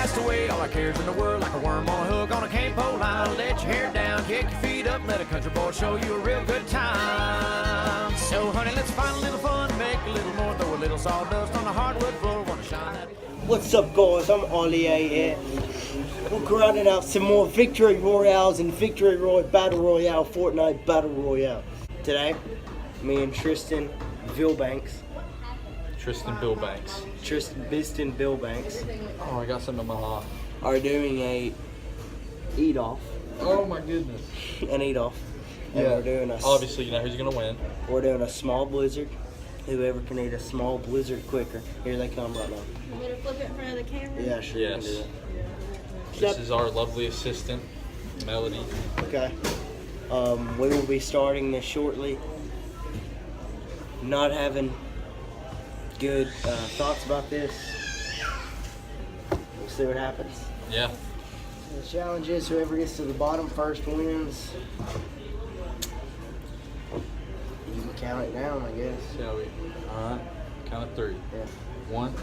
cast away all our cares in the world like a worm on a hook on a cane pole line. Let your hair down, kick your feet up, let a country boy show you a real good time. So honey, let's find a little fun, make a little more, throw a little sawdust on the hardwood floor. Wanna shine that. What's up, guys? I'm Ollie A here. We're grinding out some more Victory Royales and Victory Battle Royale, Fortnite Battle Royale. Today, me and Tristan Billbanks. Tristan Billbanks. Oh, I got something in my eye. Are doing a eat off. Oh my goodness. An eat off. And Yeah. we're doing a Obviously, you know who's gonna win. We're doing a small blizzard. Whoever can eat a small blizzard quicker. Here they come right now. You want me to flip it in front of the camera? Yeah, sure. You can do Yes. that. This is our lovely assistant, Melody. Okay. We will be starting this shortly. Not having good thoughts about this. We'll see what happens. Yeah. The challenge is whoever gets to the bottom first wins. You can count it down, I guess. Shall we? All right. Count of three. Yeah. 1,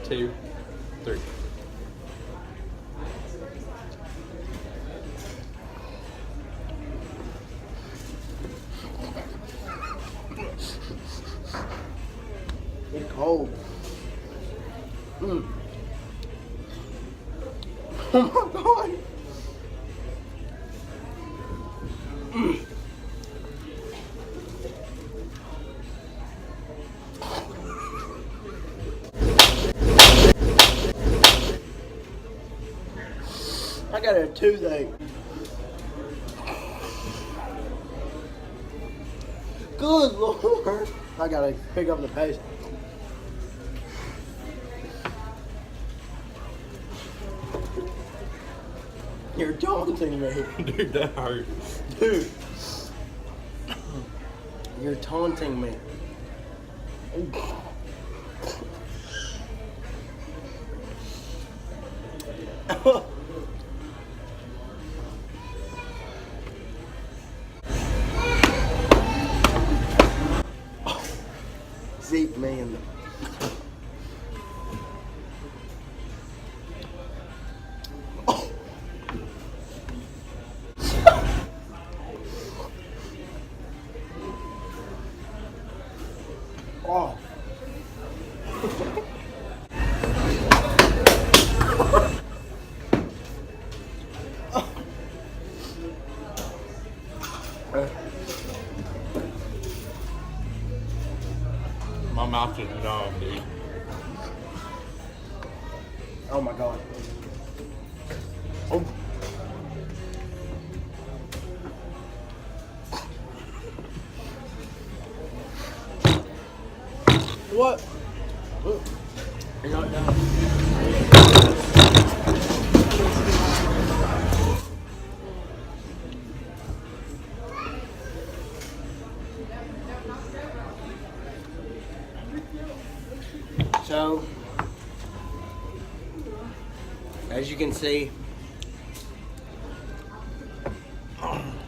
2, 3. It's cold. Oh my god. I got a toothache. Good Lord. I gotta pick up the pace. You're taunting me. Dude, that hurt. Dude. You're taunting me. Zeke me in the... Oh. My mouth is numb, dude. Oh my god. Oh. What? You got it down. So, as you can see,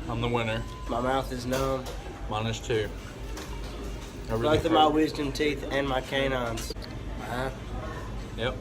I'm the winner. my mouth is numb. -2. I really Both of my hurt. wisdom teeth and my canines. Yep.